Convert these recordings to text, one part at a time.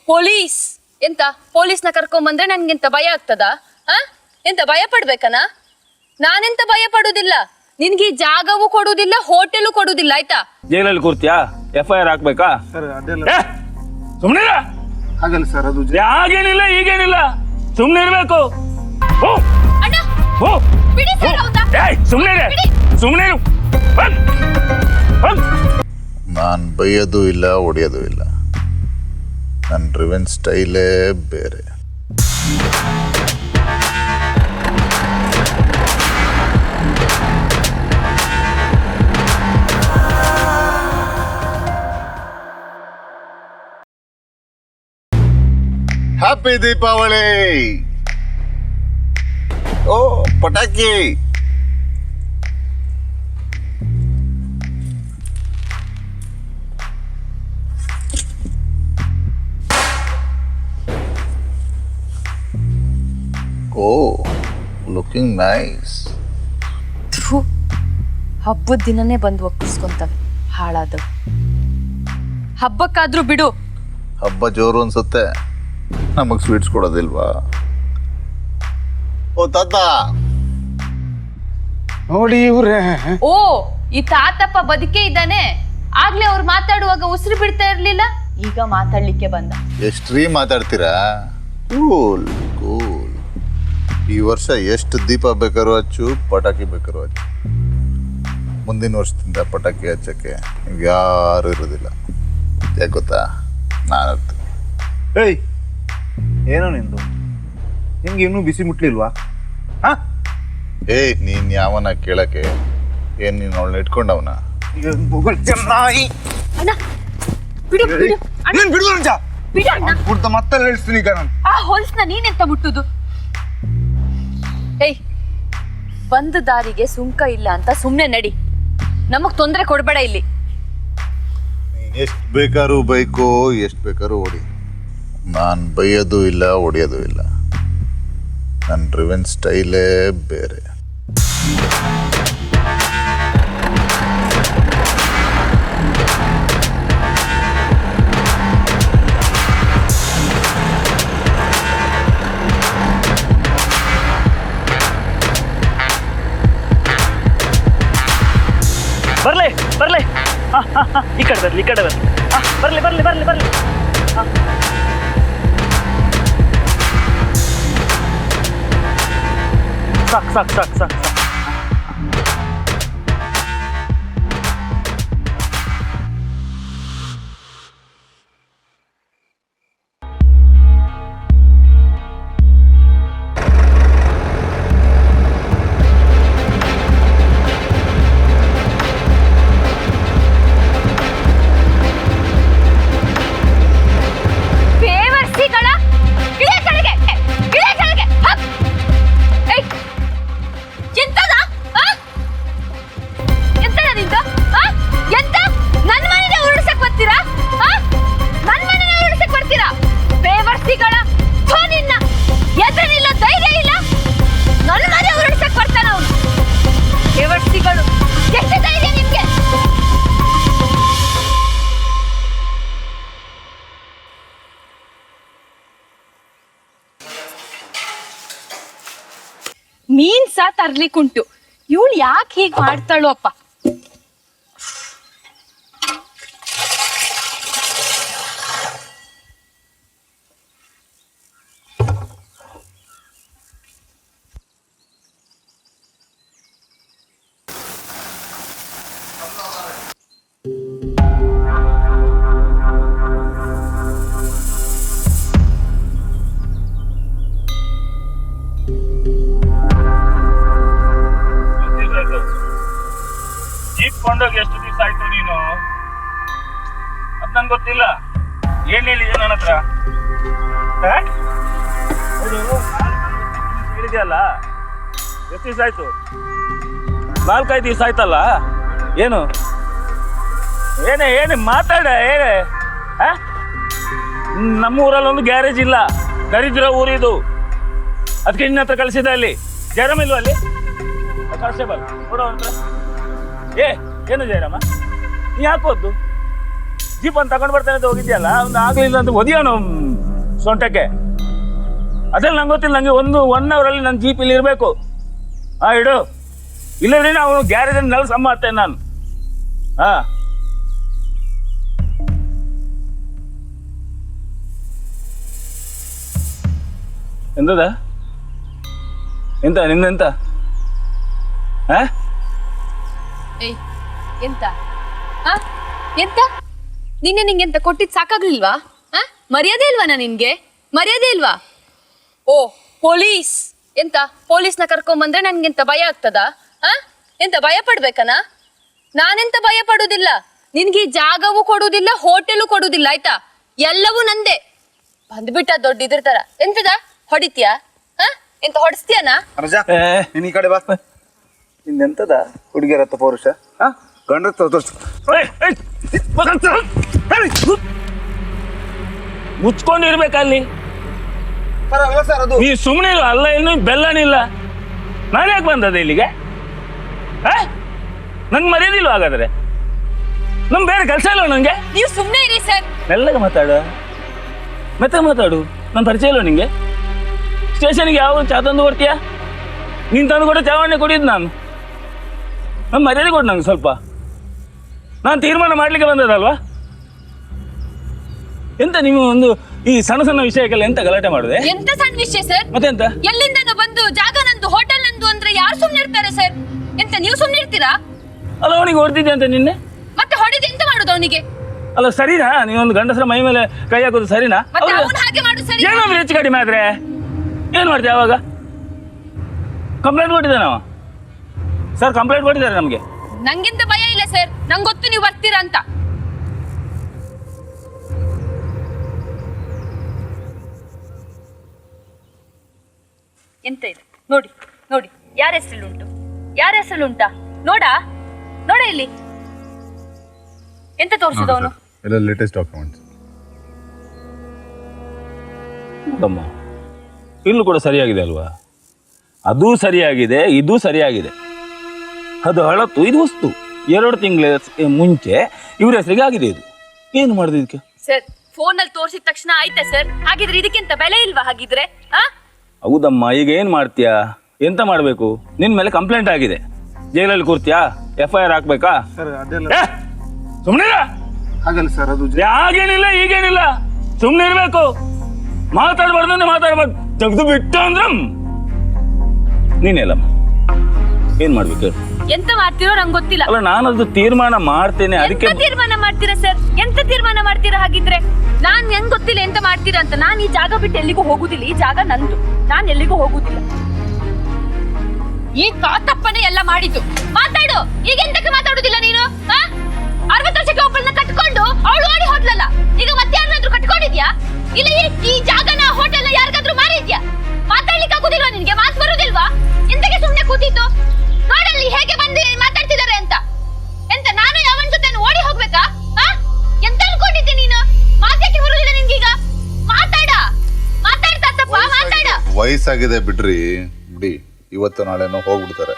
Police ಎಂತ ಪೊಲೀಸ್ನ ಕರ್ಕೊಂಬಂದ್ರೆ ನನ್ಗೆಂತ ಭಯ ಆಗ್ತದ? ಎಂತ ಭಯ ಪಡ್ಬೇಕನಾ? ನಾನೆಂತ ಭಯ ಪಡುದಿಲ್ಲ. ನಿನ್ಗೆ ಜಾಗವೂ ಕೊಡುದಿಲ್ಲ, ಹೋಟೆಲು ಕೊಡುದಿಲ್ಲ, ಆಯ್ತಾ? ಜೈಲಲ್ಲಿ ಕೂರ್ತಿಯಾ? FIR ಹಾಕ್ಬೇಕಾ? ಸುಮ್ನೆ ಹಾಗಲ್ಲ ಸರ್, ಅದು ಹಾಗೇನಿಲ್ಲ ಈಗೇನಿಲ್ಲ, ಸುಮ್ನೆ ಇರ್ಬೇಕು. ಸುಮ್ನೆ ನಾನು ಬೈಯೋದು ಇಲ್ಲ, ಹೊಡೆಯೋದು ಇಲ್ಲ. ನನ್ನ ರಿವೆಂಜ್ ಸ್ಟೈಲೇ ಬೇರೆ. ಹ್ಯಾಪಿ ದೀಪಾವಳಿ! ಓ ಪಟಾಕಿ! ಓ ಲುಕಿಂಗ್ ನೈಸ್. ಹಬ್ಬದ ದಿನನೇ ಬಂದು ಒಪ್ಪಿಸ್ಕೊಂತವೆ ಹಾಳಾದವು. ಹಬ್ಬಕ್ಕಾದ್ರೂ ಬಿಡು. ಹಬ್ಬ ಜೋರು ಅನ್ಸುತ್ತೆ, ನಮಗ್ ಸ್ವೀಟ್ಸ್ ಕೊಡೋದಿಲ್ವಾ? ಓ ತಾತ ನೋಡಿ ಇವ್ರೆ. ಓ ಈ ತಾತಪ್ಪ ಬದುಕೇ ಇದ್ದಾನೆ. ಆಗ್ಲೇ ಅವ್ರು ಮಾತಾಡುವಾಗ ಉಸಿರು ಬಿಡ್ತಾ ಇರ್ಲಿಲ್ಲ, ಈಗ ಮಾತಾಡ್ಲಿಕ್ಕೆ ಬಂದ. ಎಷ್ಟ್ರೀ ಮಾತಾಡ್ತೀರಾ? Cool cool. ಈ ವರ್ಷ ಎಷ್ಟು ದೀಪ ಬೇಕಾದ್ರೂ ಹಚ್ಚು, ಪಟಾಕಿ ಬೇಕಾದ್ರೂ ಹಚ್ಚು. ಮುಂದಿನ ವರ್ಷದಿಂದ ಪಟಾಕಿ ಹಚ್ಚಕ್ಕೆ ನೀವು ಯಾರು ಇರೋದಿಲ್ಲ. ಯಾಕೆ ಗೊತ್ತಾ? ನಾನು ಇರ್ತೀನಿ. ಏಯ್ ಏನೋ ನಿಂದು, ನಿಮ್ಗೆ ಇನ್ನೂ ಬಿಸಿ ಮುಟ್ಲಿಲ್ವಾ? ಏಯ್ ನೀನ್ ಯಾವನ ಕೇಳಕ್ಕೆ? ಏನ್ ನೀನ್ ಅವಳನ್ನ ಇಟ್ಕೊಂಡವನ? ಮತ್ತೆ ಹೇಳ್ತೀನಿ ಈಗ ನಾನು. ಆ ಹೊಲ್ಸ್ನ ನೀನೆಂತ ಮುಟ್ಟುದು? ಏಯ್ ಬಂದ ದಾರಿಗೆ ಸುಂಕ ಇಲ್ಲ ಅಂತ ಸುಮ್ನೆ ನಡಿ, ನಮಗ್ ತೊಂದರೆ ಕೊಡ್ಬೇಡ ಇಲ್ಲಿ. ನೀನ್ ಎಷ್ಟು ಬೇಕಾದ್ರೂ ಬೈಕೋ, ಎಷ್ಟು ಬೇಕಾದ್ರೂ ಹೊಡಿ. ನಾನು ಬೈಯೋದು ಇಲ್ಲ, ಹೊಡೆಯೋದು ಇಲ್ಲ. ನನ್ನ ರಿವೆಂಜ್ ಸ್ಟೈಲೇ ಬೇರೆ. ಬರ್ಲಿ ಬರ್ಲಿ, ಈ ಕಡೆ ಬರ್ಲಿ, ಈ ಕಡೆ ಬರ್ಲಿ, ಬರ್ಲಿ ಬರ್ಲಿ ಬರ್ಲಿ ಬರ್ಲಿ. ಸಾಕು ಸಾಕು ಸಾಕು ಸಾಕು. ಮೀನ್ ಸಾ ತರ್ಲಿಕ್ಕುಂಟು. ಇವಳು ಯಾಕೆ ಹೀಗ್ ಮಾಡ್ತಾಳು ಅಪ್ಪ? ಕೊಂಡೋಗಿ ಎಷ್ಟು ದಿವಸ ಆಯ್ತು ನೀನು? ಅದ್ ನಂಗೆ ಗೊತ್ತಿಲ್ಲ. ಏನ್ ಹೇಳಿದೆ ನನ್ನ ಹತ್ರ? ಹೇಳಿದೆಯಲ್ಲ, ಎಷ್ಟು ದಿವಸ ಆಯ್ತು? 4-5 ದಿವಸ ಆಯ್ತಲ್ಲ. ಏನು ಏನೇ ಏನೇ ಮಾತಾಡ ಏನೇ? ನಮ್ಮ ಊರಲ್ಲಿ ಒಂದು ಗ್ಯಾರೇಜ್ ಇಲ್ಲ, ದರಿದ್ರ ಊರಿದು. ಅದಕ್ಕೆ ನಿನ್ನ ಹತ್ರ ಕಳಿಸಿದ. ಅಲ್ಲಿ ಜಯರಾಮ್ ಇಲ್ವಾ? ಅಲ್ಲಿ ಕಾನ್ಸ್ಟೇಬಲ್ ನೋಡೋ ಹತ್ರ. ಏನು ಜಯರಾಮ, ನೀ ಯಾಕೆ ಹೋದ್ದು? ಜೀಪ್ ಅಂತ ತಗೊಂಡು ಬರ್ತಾನೆ ಅಂತ ಹೋಗಿದ್ಯಲ್ಲ, ಒಂದು ಆಗ್ಲಿಲ್ಲ ಅಂತ ಒದಿಯೋನು ಸೊಂಟಕ್ಕೆ. ಅದ್ರಲ್ಲಿ ನಂಗೆ ಗೊತ್ತಿಲ್ಲ, ನಂಗೆ 1 ಅವರಲ್ಲಿ ನನ್ನ ಜೀಪ್ ಇಲ್ಲಿ ಇರಬೇಕು. ಇಡು, ಇಲ್ಲದ್ರೆ ಅವನು ಗ್ಯಾರೇಜಲ್ಲಿ ನೆಲ ಸಮ ಮಾಡ್ತೇನೆ ನಾನು. ಎಂತದ ಎಂತ ನಿಂದೆಂತ? ಏಯ್ ಎಂತ ಎಂತ ನಿನ್ನೆ ನಿಂಗೆಂತ ಕೊಟ್ಟಿದ್ ಸಾಕಾಗ್ಲಿಲ್ವಾ? ಮರ್ಯಾದೆ ಇಲ್ವಾ ನಿನ್ಗೆ? ಮರ್ಯಾದೆ ಇಲ್ವಾ? ಓ ಪೊಲೀಸ್ ಎಂತ ಪೊಲೀಸ್ನ ಕರ್ಕೊಂಬಂದ್ರೆ ನನ್ಗೆಂತ ಭಯ ಆಗ್ತದ? ಎಂತ ಭಯ ಪಡ್ಬೇಕನ? ನಾನೆಂತ ಭಯ ಪಡುದಿಲ್ಲ. ನಿನ್ಗೆ ಈ ಜಾಗವೂ ಕೊಡುದಿಲ್ಲ, ಹೋಟೆಲು ಕೊಡುದಿಲ್ಲ, ಆಯ್ತಾ? ಎಲ್ಲವೂ ನಂದೆ. ಬಂದ್ಬಿಟ್ಟ ದೊಡ್ಡ ಇದ್ರ ತರ. ಎಂತದ ಹೊಡಿತ್ಯಾ? ಎಂತ ಹೊಡಿಸ್ತೀಯನಾ? ರಜಾ ನೀನ್ ಈ ಕಡೆ ಬಾ. ನಿಂದೆಂತದ ಹುಡುಗಿಯರತ್ತ ಪೌರುಷ? ಗಂಡ್ರ ತೋರ್ಸು. ಮುಚ್ಕೊಂಡಿರ್ಬೇಕಲ್ಲಿ. ಸರ್ ಅಲ್ಲ ಸರ್, ಅದು ನೀ ಸುಮ್ಮನೆ ಅಲ್ಲ, ಇನ್ನು ಬೆಲ್ಲನಿಲ್ಲ. ನಾನು ಯಾಕೆ ಬಂದದ ಇಲ್ಲಿಗೆ? ನನ್ ಮರ್ಯಾದಿಲ್ವ ಹಾಗಾದ್ರೆ? ನಮ್ ಬೇರೆ ಕೆಲಸ ಇಲ್ವ ನಂಗೆ? ನೀವು ಸುಮ್ನೆ ಇರಿ ಸರ್. ಮೆಲ್ಲಗೆ ಮಾತಾಡು, ಮಾತಾಡು. ನನ್ನ ಪರಿಚಯ ಇಲ್ವ ನಿಂಗೆ? ಸ್ಟೇಷನ್ಗೆ ಯಾವ ಚಾ ತಂದು ಕೊಡ್ತೀಯಾ? ನೀನ್ ತಂದು ಕೊಡ ಚಾವಣ್ಣೆ ಕುಡಿಯೋದು ನಾನು. ನಮ್ಮ ಮರ್ಯಾದೆ ಕೊಡು ನಂಗೆ ಸ್ವಲ್ಪ. ನಾನು ತೀರ್ಮಾನ ಮಾಡ್ಲಿಕ್ಕೆ ಬಂದದಲ್ವಾ? ಎಂತ ನೀವು ಒಂದು ಈ ಸಣ್ಣ ಸಣ್ಣ ವಿಷಯಕ್ಕೆಲ್ಲ ಎಂತ ಗಲಾಟೆ ಮಾಡುದೆ? ಎಂತ ಸಣ್ಣ ವಿಷಯ ಸರ್? ಮತ್ತೆಂತ? ಎಲ್ಲಿಂದನೋ ಬಂದು ಜಾಗ ನಂದು, ಹೋಟೆಲ್ ನಂದು ಅಂದ್ರೆ ಯಾರು ಸುಮ್ನೆ ಇರ್ತಾರೆ ಸರ್? ಎಂತ ನೀವು ಸುಮ್ನೆ ಇರ್ತೀರಾ? ಅಲ್ಲ ಅವನಿಗೆ ಹೊಡೆದಿದ್ದೆ ಅಂತ ನಿನ್ನೆ. ಮತ್ತೆ ಹೊಡೆದು ಎಂತ ಮಾಡುದು ಅವನಿಗೆ? ಅಲ್ಲ ಸರಿನಾ? ನೀವೊಂದು ಗಂಡಸರ ಮೈ ಮೇಲೆ ಕೈ ಹಾಕೋದು ಸರಿನಾ? ಮತ್ತೆ ಅವನು ಹಾಗೆ ಮಾಡು ಸರಿ? ಏನಾದ್ರು ಹೆಚ್ಚು ಕಡಿಮೆ ಆದ್ರೆ ಏನ್ ಮಾಡ್ತೀಯ ಅವಾಗ? ಕಂಪ್ಲೇಂಟ್ ಕೊಟ್ಟಿದ್ದಾನೆ ಅವ. ಸರ್ ಕಂಪ್ಲೇಂಟ್ ಕೊಟ್ಟಿದ್ದಾರೆ ನಮ್ಗೆ. ನಂಗಿಂತ ಭಯ ಇಲ್ಲ ಸರ್, ನಂಗೆ ಗೊತ್ತು ನೀವು ಬರ್ತೀರಾ ಅಂತ. ಎಂತ ಇದೆ ನೋಡಿ, ನೋಡಿ ಯಾರ ಹೆಸರುಂಟು, ಯಾರ ಹೆಸರುಂಟಾ ನೋಡ, ನೋಡ ಇಲ್ಲಿ ಎಂತ ತೋರಿಸಿದವನು? ಎಲ್ಲ ಲೇಟೆಸ್ಟ್ ಡಾಕ್ಯುಮೆಂಟ್ಸ್. ನೋಡಮ್ಮ, ಇಲ್ಲೂ ಕೂಡ ಸರಿಯಾಗಿದೆ ಅಲ್ವಾ? ಅದು ಸರಿಯಾಗಿದೆ, ಇದು ಸರಿಯಾಗಿದೆ. ಅದು ಹಳತ್ತು, ಇದು ವಸ್ತು. 2 ತಿಂಗಳ ಮುಂಚೆ ಇವ್ರ ಹೆಸರಿಗೆ ಆಗಿದೆ. ಇದು ಏನು ಮಾಡುದು ಇದಕ್ಕೆ? ಸರ್ ಫೋನಲ್ಲಿ ತೋರಿಸಿದ ತಕ್ಷಣ ಆಯ್ತಾ ಸರ್? ಹಾಗಿದ್ರೆ ಇದಕ್ಕಿಂತ ಬೆಲೆ ಇಲ್ವಾ ಹಾಗಿದ್ರೆ? ಹೌದಮ್ಮ, ಈಗ ಏನ್ ಮಾಡ್ತೀಯಾ? ಎಂತ ಮಾಡ್ಬೇಕು? ನಿನ್ ಮೇಲೆ ಕಂಪ್ಲೇಂಟ್ ಆಗಿದೆ, ಜೈಲಲ್ಲಿ ಕೂರ್ತೀಯಾ? FIR ಹಾಕ್ಬೇಕಾ? ಸರ್ ಅದೆಲ್ಲ ಸುಮ್ಮನೆ ಆಗಲ್ಲ ಸರ್, ಅದು ಆಗೇನಿಲ್ಲ, ಈಗೇನಿಲ್ಲ, ಸುಮ್ಮನೆ ಇರ್ಬೇಕು. ಮಾತಾಡ್ಬಾರ್ದು ಅಂದ್ರೆ ಮಾತಾಡ್ಬಾರ್ದು. ತೆಗೆದು ಬಿಟ್ಟು ಅಂದ್ರ ನೀನೆಲ್ಲಮ್ಮ ಏನ್ ಮಾಡ್ಬೇಕು ಹೇಳು? ಎಂತ ಮಾಡ್ತೀರೋ ನಂಗೆ ಗೊತ್ತಿಲ್ಲ. ಅಲ್ಲ ನಾನದು ತೀರ್ಮಾನ ಮಾಡ್ತೇನೆ. ಅದಕ್ಕೆ ತೀರ್ಮಾನ ಮಾಡ್ತೀರಾ ಸರ್? ಎಂತ ತೀರ್ಮಾನ ಮಾಡ್ತೀರಾ ಹಾಗಿದ್ರೆ? ನಾನ್ ಹೆಂಗ್ ಗೊತ್ತಿಲ್ಲ ಎಂತ ಮಾಡ್ತೀರಾ ಅಂತ. ನಾನ್ ಈ ಜಾಗ ಬಿಟ್ಟು ಎಲ್ಲಿಗೂ ಹೋಗುದಿಲ್ಲ, ಈ ಜಾಗ ನಂದು, ನಾನ್ ಎಲ್ಲಿಗೂ ಹೋಗುದಿಲ್ಲ. ಈ ಕಾತಪ್ಪನೆ ಎಲ್ಲ ಮಾಡಿದ್ದು. ಮಾತಾಡು, ಈಗ ಎಂತಕ್ಕೆ ಮಾತಾಡುದಿಲ್ಲ ನೀನು? 60 ವರ್ಷಕ್ಕೆ ಒಬ್ಬಳನ್ನ ಕಟ್ಕೊಂಡು ಅವಳು ಓಡಿ ಹೋದ್ಲಲ್ಲ, ಈಗ ಮತ್ತೆ ಯಾರನ್ನಾದ್ರೂ ಕಟ್ಕೊಂಡಿದ್ಯಾ? ಇಲ್ಲ ಈ ಜಾಗನ ಹೋಟೆಲ್ನ ಯಾರಿಗಾದ್ರೂ ಮಾರಿದ್ಯಾ? ಮಾತಾಡ್ಲಿಕ್ಕೆ ಆಗುದಿಲ್ವಾ ನಿನ್ಗೆ? ಮಾತು ಬರುದಿಲ್ವಾ? ಎಂತಕ್ಕೆ ಸುಮ್ನೆ ಕೂತಿತ್ತು? ನೋಡಲ್ಲಿ ಹೇಗೆ ಬಂದು ಮಾತಾಡ್ತಿದ್ದಾರೆ ಅಂತ. ಎಂತ ನಾನು ಯಾವನ್ ಜೊತೆ ಓಡಿ ಹೋಗ್ಬೇಕಾ? ಎಂತ ಅನ್ಕೊಂಡಿದ್ದೆ ನೀನು? ಮಾತಾಡಕ್ಕೆ ಬರುದಿಲ್ಲ ನಿನ್ಗೀಗ? ಮಾತಾಡ್ತಾ ತಪ್ಪ ಮಾತಾಡ. ವಯಸ್ಸಾಗಿದೆ ಬಿಡ್ರಿ, ಬಿಡಿ. ಇವತ್ತು ನಾಳೆನೋ ಹೋಗ್ಬಿಡ್ತಾರೆ.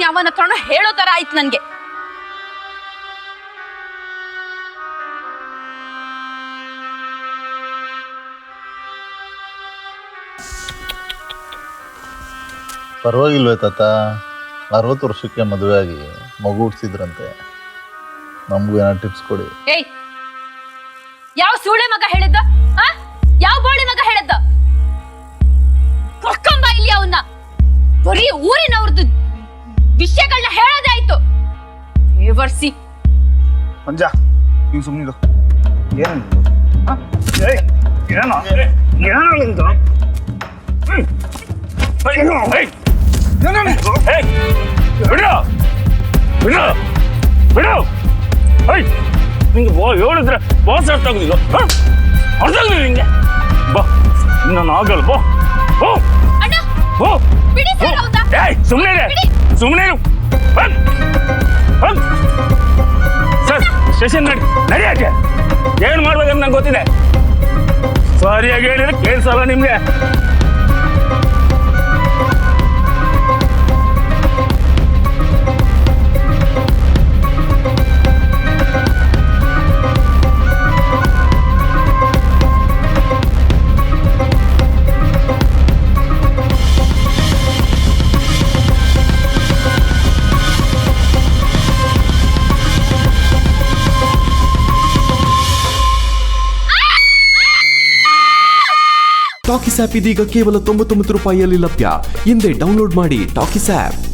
ಯಾವನ ಹತ್ರನೋ ಹೇಳೋ ತರ ಆಯ್ತು ನನ್ಗೆ. ಪರವಾಗಿಲ್ವೇ ತಾತ? 60 ವರ್ಷಕ್ಕೆ ಮದುವೆ ಆಗಿ ಮಗು ಹುಡ್ಸಿದ್ರಂತೆ. ನಮಗೂ ಏನೋ ಟಿಪ್ಸ್ ಕೊಡಿ. ಏಯ್, ಯಾವ ಸೂಳೆ ಮಗ ಹೇಳಿದ್ದ? ಯಾವ ಬೋಳಿ ಮಗ ಹೇಳಿದ್ದ? ಕರ್ಕೊಂಬ ಇಲ್ಲಿ ಅವನ್ನ. ಬರೀ ಊರಿನವ್ರದ್ದು ವಿಷಯಗಳನ್ನ ಹೇಳೋದೇ ಆಯ್ತು. ಬೇವರ್ಸಿ ಮಂಜ, ನೀವು ಸುಮ್ಮನಿರು. ಏನು ನಿಂಗೆ ಹೇಳಿದ್ರೆ ಬಾಸ್ ಅರ್ಥ ಆಗುದಿಲ್ಲ. ಅರ್ಥ ಆಗುದಿಲ್ಲ ನಿಂಗೆ? ಬಾ, ನಾನು ಆಗಲ್ಲ. ಬಾ ಬಾ ಅಣ್ಣ, ಬಾ. ಬಿಡಿ ಸರ್ ಹೌದಾ? ಸುಮ್ಮನೆ ಸುಮ್ಮನೆ ಸರ್, ಸ್ಟೇಷನ್ ನಡಿಯಾಕೆ ಏನ್ ಮಾಡ್ಬೇಕಂತ ನಂಗೆ ಗೊತ್ತಿದೆ. ಸರಿಯಾಗಿ ಹೇಳಿದ್ರೆ ಕೇಳಿಸಲ್ಲ ನಿಮ್ಗೆ. ಟಾಕಿಸ್ ಆಪ್ ಇದೀಗ ಕೇವಲ 99 ರೂಪಾಯಿಯಲ್ಲಿ ಲಭ್ಯ. ಹಿಂದೆ ಡೌನ್ಲೋಡ್ ಮಾಡಿ ಟಾಕಿಸ್ ಆಪ್.